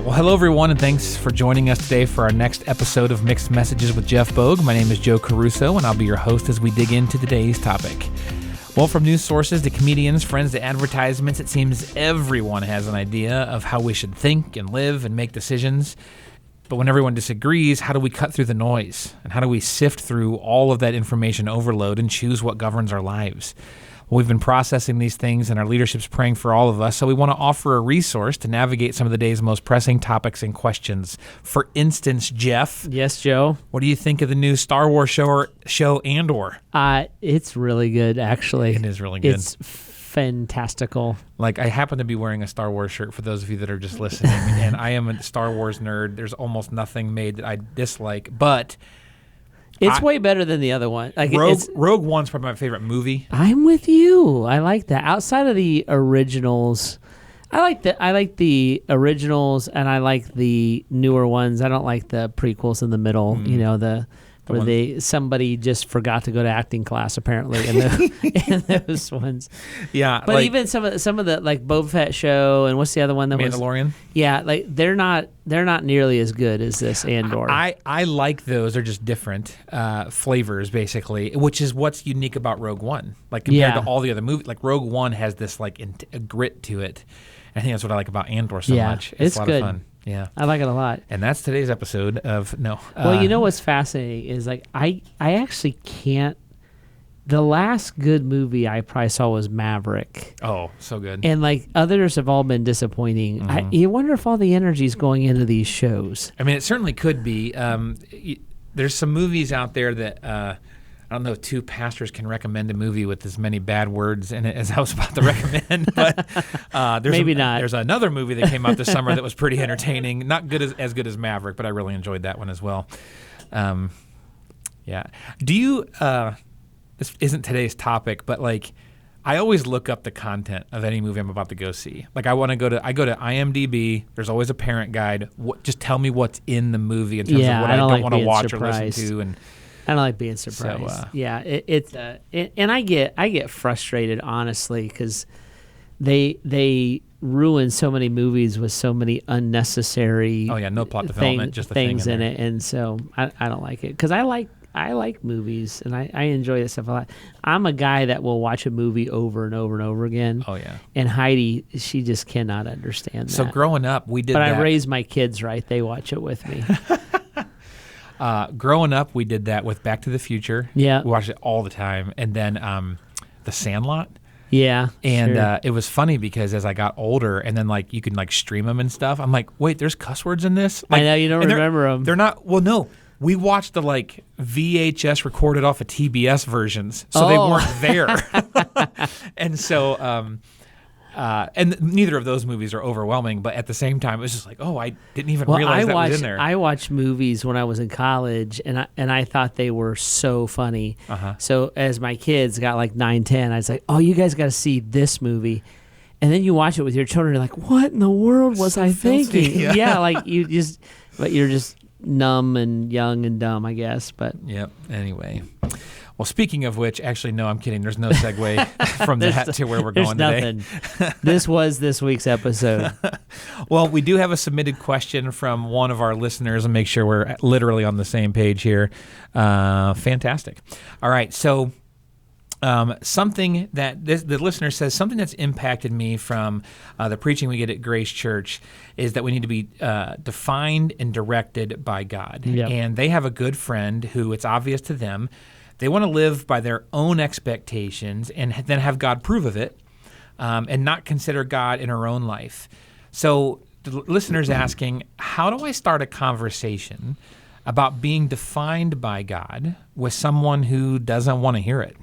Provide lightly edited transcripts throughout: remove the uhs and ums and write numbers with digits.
Well, hello, everyone, and thanks for joining us today for our next episode of Mixed Messages with Jeff Bogue. My name is Joe Caruso, and I'll be your host as we dig into today's topic. Well, from news sources to comedians, friends to advertisements, it seems everyone has an idea of how we should think and live and make decisions. But when everyone disagrees, how do we cut through the noise? And how do we sift through all of that information overload and choose what governs our lives? Well, we've been processing these things, and our leadership's praying for all of us, so we want to offer a resource to navigate some of the day's most pressing topics and questions. For instance, Jeff. Yes, Joe? What do you think of the new Star Wars show Andor? It's really good, actually. It is really good. It's fantastical. Like, I happen to be wearing a Star Wars shirt for those of you that are just listening, and I am a Star Wars nerd. There's almost nothing made that I dislike, but it's way better than the other one. Like Rogue One's probably my favorite movie. I'm with you. I like that. Outside of the originals, I like the originals, and I like the newer ones. I don't like the prequels in the middle. You know, somebody just forgot to go to acting class apparently in those ones. Yeah, but even some of the like Boba Fett show, and what's the other one that Mandalorian? Yeah, like they're not nearly as good as this Andor. I like those. They're just different flavors, basically, which is what's unique about Rogue One. Like compared to all the other movies, like Rogue One has this like a grit to it. I think that's what I like about Andor so much. It's a lot good. of fun. Yeah, I like it a lot. And that's today's episode of No. Well, you know what's fascinating is like I actually can't. The last good movie I probably saw was Maverick. Oh, so good. And like others have all been disappointing. Mm-hmm. You wonder if all the energy is going into these shows. I mean, it certainly could be. There's some movies out there that I don't know if two pastors can recommend a movie with as many bad words in it as I was about to recommend, but not. There's another movie that came out this summer that was pretty entertaining. Not good as good as Maverick, but I really enjoyed that one as well. Yeah. Do you? This isn't today's topic, but like, I always look up the content of any movie I'm about to go see. Like, I go to IMDb. There's always a parent guide. Just tell me what's in the movie in terms of what I don't want to watch or listen to, and I don't like being surprised. So, and I get frustrated, honestly, because they ruin so many movies with so many unnecessary. Oh yeah, no plot development, just the things thing in it, and so I don't like it because I like movies and I enjoy this stuff a lot. I'm a guy that will watch a movie over and over and over again. Oh yeah. And Heidi, she just cannot understand that. So growing up, we did. But that. I raised my kids right; they watch it with me. Growing up, we did that with Back to the Future. Yeah. We watched it all the time. And then The Sandlot. Yeah. And sure. It was funny because as I got older and then like you can like stream them and stuff, I'm like, wait, there's cuss words in this? Like, I know, you don't remember them. They're not, well, no. We watched the like VHS recorded off of TBS versions. So they weren't there. And so... and neither of those movies are overwhelming, but at the same time, it was just like, oh, I didn't even realize that was in there. I watched movies when I was in college, and I thought they were so funny. So as my kids got like 9, 10, I was like, oh, you guys got to see this movie. And then you watch it with your children, you're like, what in the world was I thinking? Yeah, like but you're just numb and young and dumb, I guess. But yep. Anyway. Well, speaking of which, actually, no, I'm kidding. There's no segue from that to where we're going today. Nothing. This was this week's episode. Well, we do have a submitted question from one of our listeners, and make sure we're literally on the same page here. Fantastic. All right, so something that the listener says, something that's impacted me from the preaching we get at Grace Church is that we need to be defined and directed by God. Yep. And they have a good friend who it's obvious to them they want to live by their own expectations and then have God prove of it and not consider God in her own life. So the listener's asking, how do I start a conversation about being defined by God with someone who doesn't want to hear it?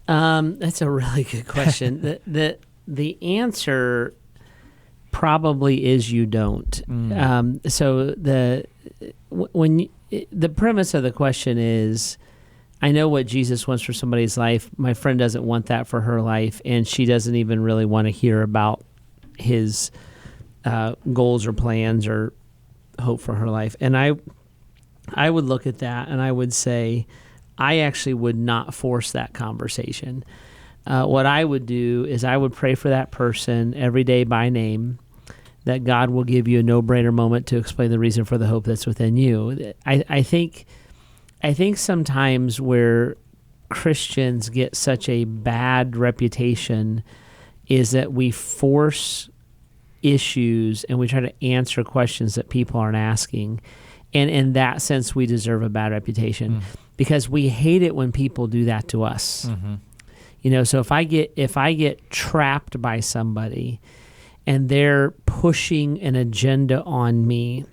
That's a really good question. The answer probably is you don't. So the premise of the question is, I know what Jesus wants for somebody's life. My friend doesn't want that for her life, and she doesn't even really want to hear about his goals or plans or hope for her life. And I would look at that and I would say, I actually would not force that conversation. What I would do is I would pray for that person every day by name. that God will give you a no-brainer moment to explain the reason for the hope that's within you. I think sometimes where Christians get such a bad reputation is that we force issues and we try to answer questions that people aren't asking. And in that sense, we deserve a bad reputation because we hate it when people do that to us. So if I get trapped by somebody and they're pushing an agenda on me,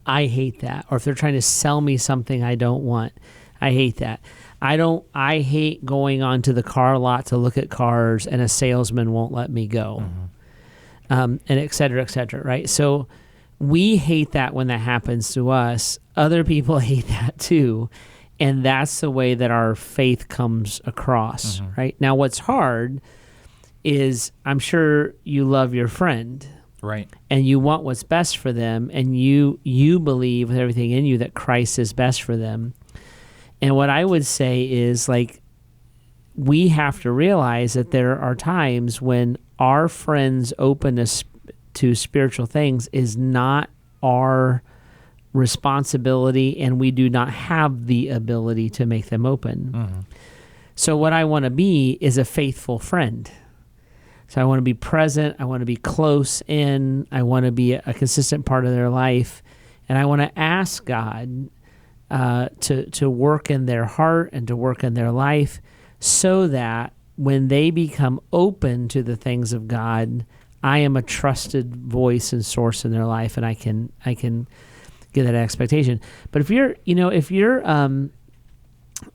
I hate that. Or if they're trying to sell me something I don't want, I hate that. I hate going onto the car lot to look at cars and a salesman won't let me go. And et cetera, right? So we hate that when that happens to us. Other people hate that too. And that's the way that our faith comes across, right? Now, what's hard is I'm sure you love your friend. Right. And you want what's best for them, and you believe with everything in you that Christ is best for them. And what I would say is, like, we have to realize that there are times when our friends' openness to spiritual things is not our responsibility, and we do not have the ability to make them open. So what I want to be is a faithful friend. So I want to be present, I want to be close in, I want to be a consistent part of their life, and I want to ask God to work in their heart and to work in their life so that when they become open to the things of God, I am a trusted voice and source in their life, and I can get that expectation. But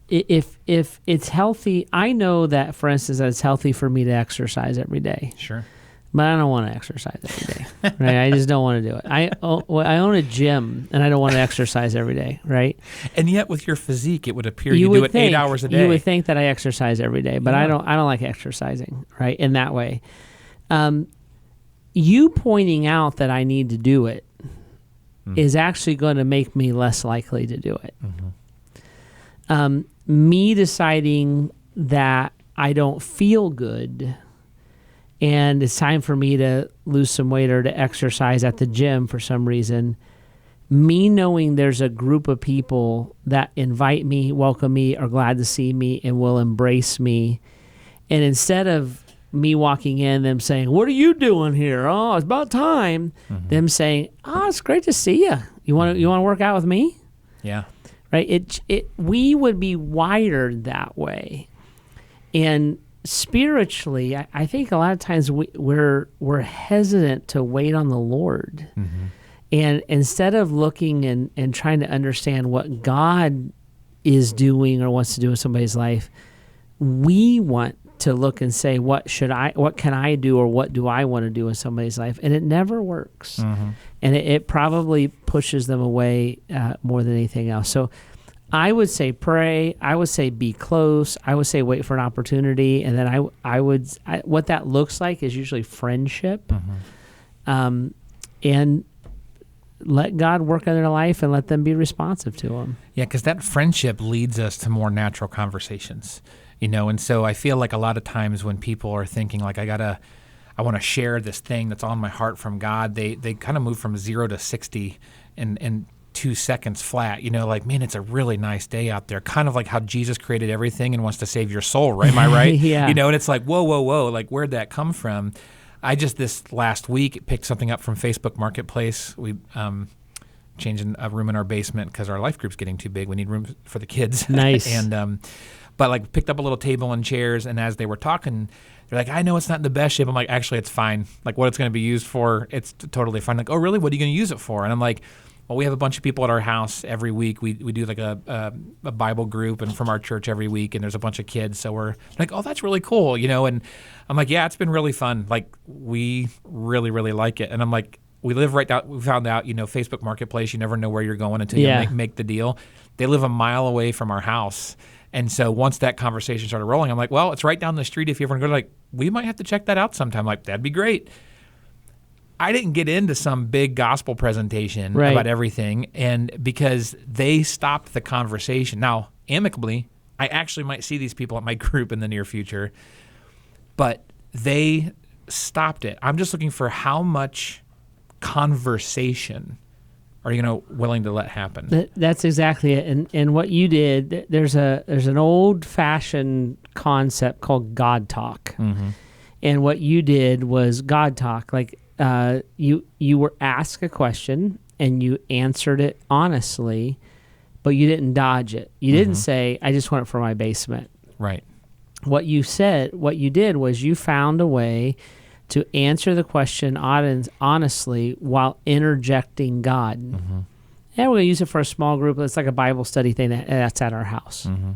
if it's healthy, I know that, for instance, that it's healthy for me to exercise every day. Sure. But I don't want to exercise every day, right? I just don't want to do it. I own a gym, and I don't want to exercise every day, right? And yet, with your physique, it would appear you do it 8 hours a day. You would think that I exercise every day, but I don't like exercising, right, in that way. You pointing out that I need to do it is actually going to make me less likely to do it. Me deciding that I don't feel good and it's time for me to lose some weight or to exercise at the gym for some reason, me knowing there's a group of people that invite me, welcome me, are glad to see me, and will embrace me. And instead of me walking in, them saying, "What are you doing here? Oh, it's about time." Them saying, "Oh, it's great to see you. You want to work out with me?" Yeah. Right? We would be wired that way. And spiritually, I think a lot of times we're hesitant to wait on the Lord. And instead of looking and trying to understand what God is doing or wants to do in somebody's life, we want to look and say, what can I do, or what do I want to do in somebody's life? And it never works. And it probably pushes them away more than anything else. So I would say pray. I would say be close. I would say wait for an opportunity. And then what that looks like is usually friendship. And let God work in their life and let them be responsive to Him. Yeah, because that friendship leads us to more natural conversations. And so I feel like a lot of times when people are thinking like, I want to share this thing that's on my heart from God, they kind of move from 0 to 60 in 2 seconds flat. Like, man, it's a really nice day out there. Kind of like how Jesus created everything and wants to save your soul, right? Am I right? Yeah. And it's like, whoa, like, where'd that come from? I just this last week picked something up from Facebook Marketplace. We changing a room in our basement because our life group's getting too big. We need room for the kids. Nice. And but like picked up a little table and chairs, and as they were talking, they're like, "I know it's not in the best shape." I'm like, "Actually, it's fine. Like, what it's going to be used for, it's totally fine." Like, "Oh, really? What are you going to use it for?" And I'm like, "Well, we have a bunch of people at our house every week. We do like a Bible group, and from our church every week, and there's a bunch of kids. So we're like, oh, that's really cool, And I'm like, yeah, it's been really fun. Like, we really, really like it. And I'm like, we live right out. We found out, Facebook Marketplace. You never know where you're going until you make the deal. They live a mile away from our house. And so once that conversation started rolling, I'm like, well, it's right down the street. If you ever go, like, we might have to check that out sometime. Like, that'd be great. I didn't get into some big gospel presentation about everything, and because they stopped the conversation. Now, amicably, I actually might see these people at my group in the near future, but they stopped it. I'm just looking for how much conversation are you willing to let happen? That's exactly it. And what you did, there's an old-fashioned concept called God talk. Mm-hmm. And what you did was God talk. Like you were asked a question and you answered it honestly, but you didn't dodge it. You didn't say, I just want it for my basement. Right. What you did was you found a way to answer the question honestly while interjecting God. Mm-hmm. And we're going to use it for a small group. It's like a Bible study thing that's at our house. Mm-hmm.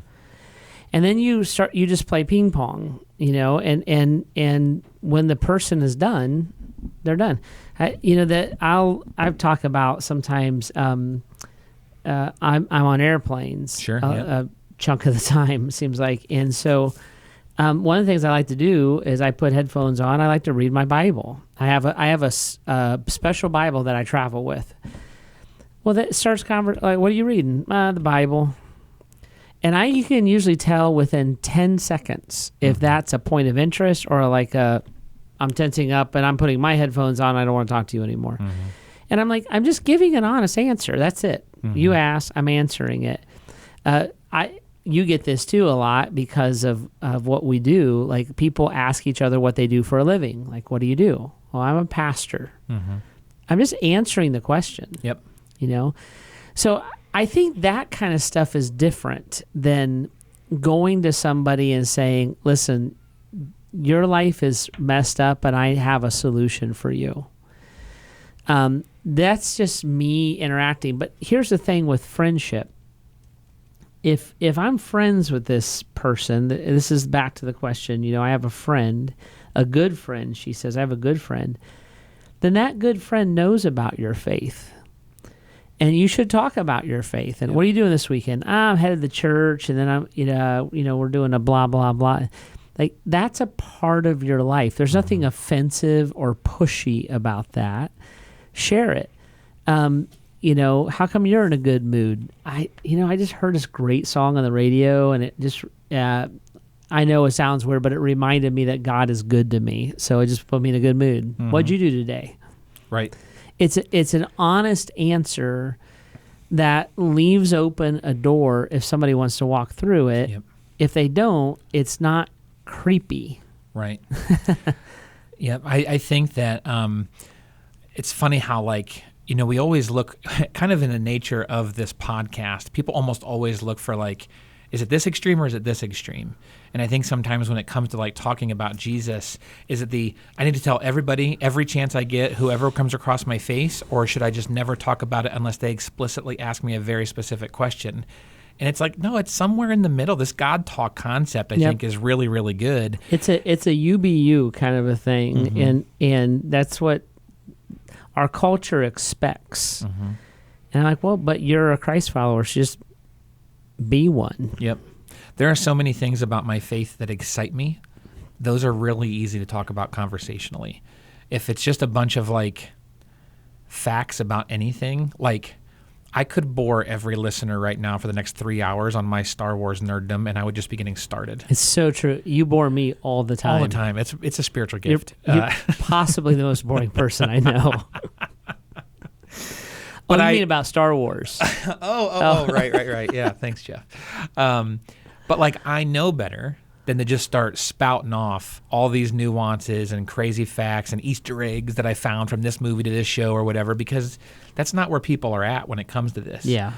And then you just play ping pong, and when the person is done, they're done. I've talked about sometimes I'm on airplanes. Sure. A chunk of the time, it seems like. And so one of the things I like to do is I put headphones on. I like to read my Bible. I have a special Bible that I travel with. Well, that starts like, what are you reading? The Bible. And you can usually tell within 10 seconds if that's a point of interest or like I'm tensing up and I'm putting my headphones on. I don't want to talk to you anymore. Mm-hmm. And I'm like, I'm just giving an honest answer. That's it. Mm-hmm. You asked, I'm answering it. You get this too a lot because of what we do. Like people ask each other what they do for a living. Like, what do you do? Well, I'm a pastor. Mm-hmm. I'm just answering the question. Yep. So I think that kind of stuff is different than going to somebody and saying, listen, your life is messed up and I have a solution for you. That's just me interacting. But here's the thing with friendship. If I'm friends with this person, this is back to the question, I have a friend, a good friend, she says, I have a good friend, then that good friend knows about your faith. And you should talk about your faith. And what are you doing this weekend? I'm headed to church, and then I'm, we're doing a blah, blah, blah. Like, that's a part of your life. There's nothing offensive or pushy about that. Share it. How come you're in a good mood? I just heard this great song on the radio, and it just, I know it sounds weird, but it reminded me that God is good to me. So it just put me in a good mood. Mm-hmm. What'd you do today? Right. It's an honest answer that leaves open a door if somebody wants to walk through it. Yep. If they don't, it's not creepy. Right. Yep. I think that it's funny how we always look kind of in the nature of this podcast. People almost always look for is it this extreme or is it this extreme? And I think sometimes when it comes to talking about Jesus, is it I need to tell everybody every chance I get, whoever comes across my face, or should I just never talk about it unless they explicitly ask me a very specific question? And it's no, it's somewhere in the middle. This God talk concept, I think, is really, really good. It's a UBU kind of a thing, mm-hmm. and that's what our culture expects. Mm-hmm. And I'm like, well, but you're a Christ follower, so just be one. Yep. There are so many things about my faith that excite me. Those are really easy to talk about conversationally. If it's just a bunch of facts about anything, I could bore every listener right now for the next 3 hours on my Star Wars nerddom, and I would just be getting started. It's so true. You bore me all the time. All the time. It's a spiritual gift. You're possibly the most boring person I know. What do you mean about Star Wars? Right. Yeah, thanks, Jeff. But I know better than to just start spouting off all these nuances and crazy facts and Easter eggs that I found from this movie to this show or whatever, because that's not where people are at when it comes to this. Yeah.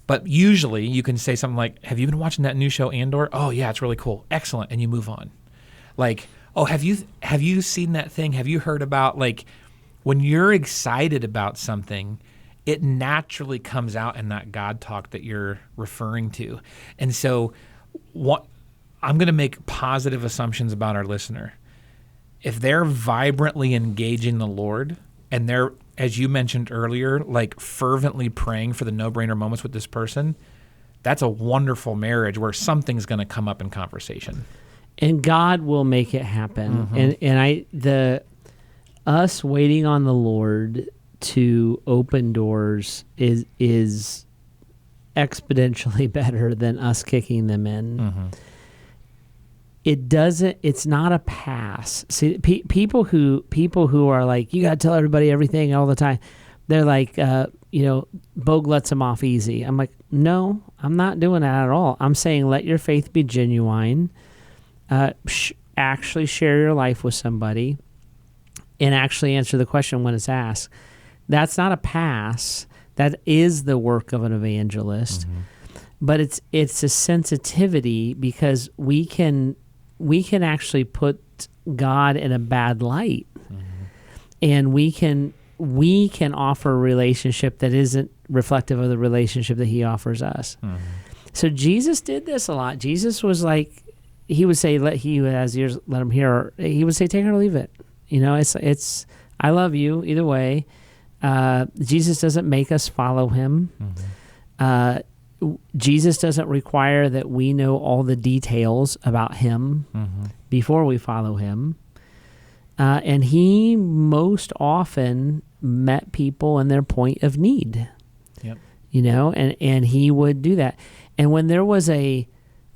But usually you can say something like, have you been watching that new show Andor? Oh, yeah, it's really cool. Excellent. And you move on. Oh, have you seen that thing? Have you heard about, when you're excited about something, it naturally comes out in that God talk that you're referring to. And so I'm going to make positive assumptions about our listener. If they're vibrantly engaging the Lord and they're, as you mentioned earlier, fervently praying for the no-brainer moments with this person, that's a wonderful marriage where something's going to come up in conversation. And God will make it happen. Mm-hmm. And us waiting on the Lord to open doors is exponentially better than us kicking them in. Mm-hmm. it's not a pass. See, people who are like, you got to tell everybody everything all the time. They're like, Bogue lets them off easy. I'm like, no, I'm not doing that at all. I'm saying let your faith be genuine. Actually share your life with somebody and actually answer the question when it's asked. That's not a pass. That is the work of an evangelist. Mm-hmm. But it's a sensitivity, because we can actually put God in a bad light. Mm-hmm. And we can offer a relationship that isn't reflective of the relationship that he offers us. Mm-hmm. So Jesus did this a lot. Jesus was like, he would say, let him hear. He would say, take it or leave it. It's I love you either way. Jesus doesn't make us follow him. Mm-hmm. Jesus doesn't require that we know all the details about him mm-hmm. before we follow him. And he most often met people in their point of need. Yep. And he would do that. And when there was a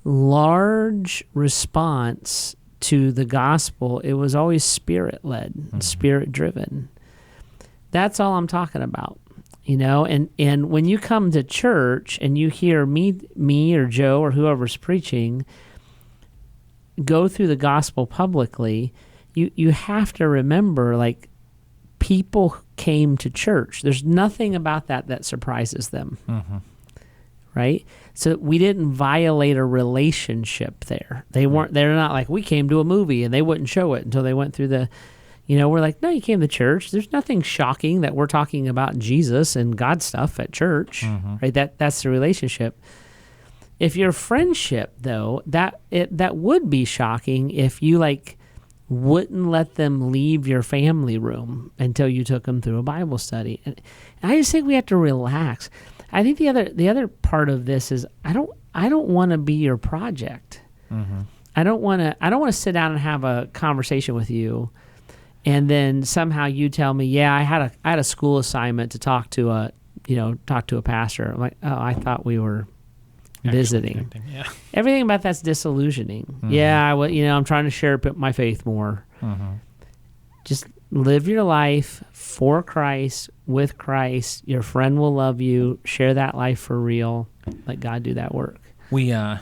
large response to the gospel, it was always Spirit-led, mm-hmm. Spirit-driven. That's all I'm talking about. And when you come to church and you hear me or Joe or whoever's preaching go through the gospel publicly, you have to remember, like, people came to church. There's nothing about that surprises them, mm-hmm. right? So we didn't violate a relationship there. They're not like, we came to a movie and they wouldn't show it until they went through the... we're like, no, you came to church. There's nothing shocking that we're talking about Jesus and God stuff at church, mm-hmm. right? That's the relationship. If your friendship, though, that would be shocking if you wouldn't let them leave your family room until you took them through a Bible study. And I just think we have to relax. I think the other part of this is I don't want to be your project. Mm-hmm. I don't want to sit down and have a conversation with you, and then somehow you tell me, yeah, I had a school assignment to talk to a pastor. I'm like, oh, I thought we were visiting. Yeah. Everything about that's disillusioning. Mm-hmm. Yeah, I'm trying to share my faith more. Mm-hmm. Just live your life for Christ, with Christ. Your friend will love you. Share that life for real. Let God do that work. A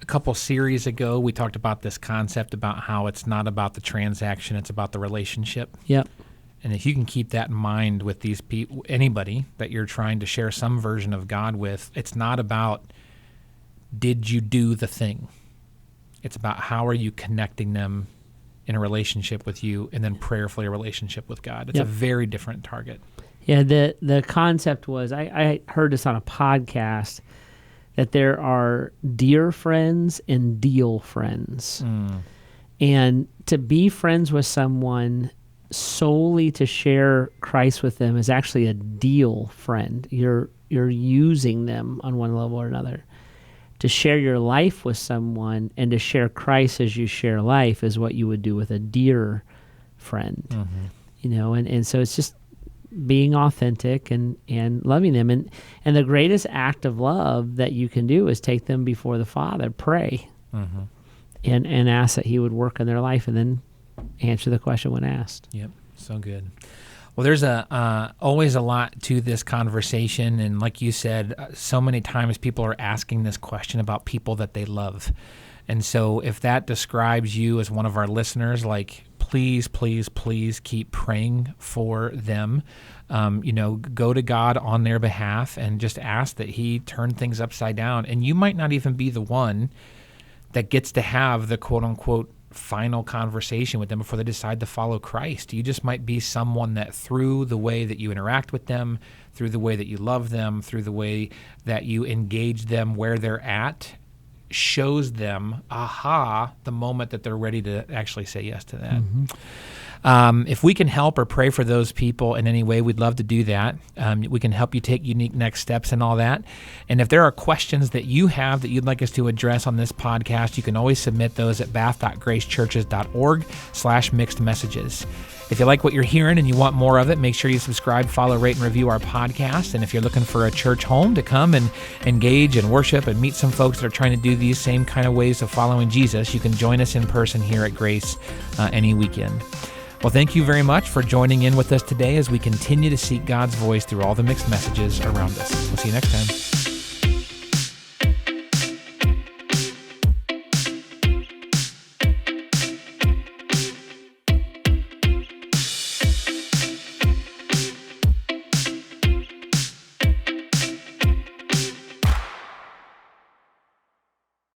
couple series ago, we talked about this concept about how it's not about the transaction, it's about the relationship. Yep. And if you can keep that in mind with these people, anybody that you're trying to share some version of God with, it's not about did you do the thing. It's about how are you connecting them in a relationship with you, and then prayerfully a relationship with God. It's a very different target. Yeah, the concept was, I heard this on a podcast, that there are dear friends and deal friends. Mm. And to be friends with someone solely to share Christ with them is actually a deal friend. You're using them on one level or another. To share your life with someone and to share Christ as you share life is what you would do with a dear friend. Mm-hmm. And so it's just being authentic and loving them. And the greatest act of love that you can do is take them before the Father, pray, mm-hmm. and ask that he would work in their life, and then answer the question when asked. Yep, so good. Well, there's always a lot to this conversation, and like you said, so many times people are asking this question about people that they love. And so if that describes you as one of our listeners, please, please, please keep praying for them. Go to God on their behalf and just ask that he turn things upside down. And you might not even be the one that gets to have the quote-unquote final conversation with them before they decide to follow Christ. You just might be someone that through the way that you interact with them, through the way that you love them, through the way that you engage them where they're at, shows them, the moment that they're ready to actually say yes to that. Mm-hmm. If we can help or pray for those people in any way, we'd love to do that. We can help you take unique next steps and all that. And if there are questions that you have that you'd like us to address on this podcast, you can always submit those at bath.gracechurches.org/mixed messages. If you like what you're hearing and you want more of it, make sure you subscribe, follow, rate, and review our podcast. And if you're looking for a church home to come and engage and worship and meet some folks that are trying to do these same kind of ways of following Jesus, you can join us in person here at Grace any weekend. Well, thank you very much for joining in with us today as we continue to seek God's voice through all the mixed messages around us. We'll see you next time.